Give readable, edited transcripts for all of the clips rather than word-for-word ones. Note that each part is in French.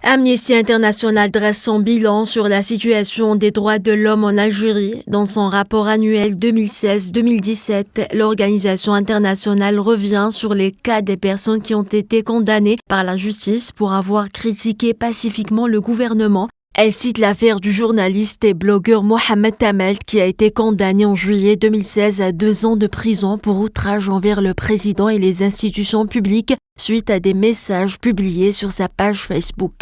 Amnesty International dresse son bilan sur la situation des droits de l'homme en Algérie. Dans son rapport annuel 2016-2017, l'organisation internationale revient sur les cas des personnes qui ont été condamnées par la justice pour avoir critiqué pacifiquement le gouvernement. Elle cite l'affaire du journaliste et blogueur Mohamed Tamel qui a été condamné en juillet 2016 à 2 ans de prison pour outrage envers le président et les institutions publiques suite à des messages publiés sur sa page Facebook.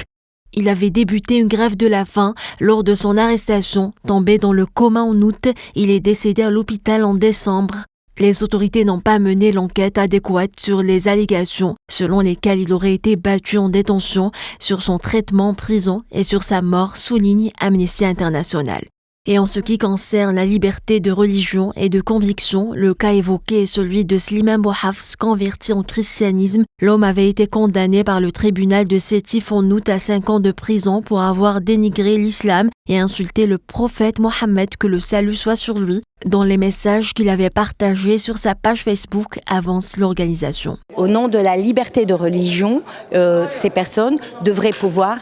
Il avait débuté une grève de la faim lors de son arrestation. Tombé dans le coma en août, il est décédé à l'hôpital en décembre. Les autorités n'ont pas mené l'enquête adéquate sur les allégations, selon lesquelles il aurait été battu en détention, sur son traitement en prison et sur sa mort, souligne Amnesty International. Et en ce qui concerne la liberté de religion et de conviction, le cas évoqué est celui de Slimane Bouhafs, converti en christianisme. L'homme avait été condamné par le tribunal de Sétif en août à 5 ans de prison pour avoir dénigré l'islam et insulté le prophète Mohammed, que le salut soit sur lui, dans les messages qu'il avait partagés sur sa page Facebook, avance l'organisation. Au nom de la liberté de religion, ces personnes devraient pouvoir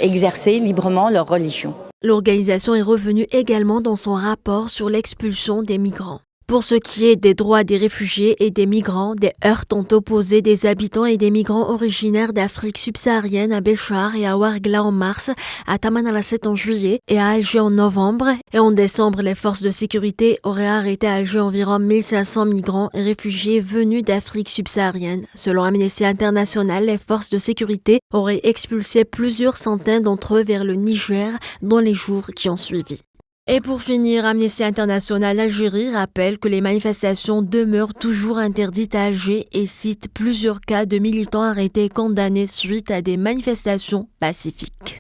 exercer librement leur religion. L'organisation est revenue également dans son rapport sur l'expulsion des migrants. Pour ce qui est des droits des réfugiés et des migrants, des heurts ont opposé des habitants et des migrants originaires d'Afrique subsaharienne à Béchar et à Ouargla en mars, à Tamanrasset en juillet et à Alger en novembre. Et en décembre, les forces de sécurité auraient arrêté à Alger environ 1500 migrants et réfugiés venus d'Afrique subsaharienne. Selon Amnesty International, les forces de sécurité auraient expulsé plusieurs centaines d'entre eux vers le Niger dans les jours qui ont suivi. Et pour finir, Amnesty International Algérie rappelle que les manifestations demeurent toujours interdites à Alger et cite plusieurs cas de militants arrêtés et condamnés suite à des manifestations pacifiques.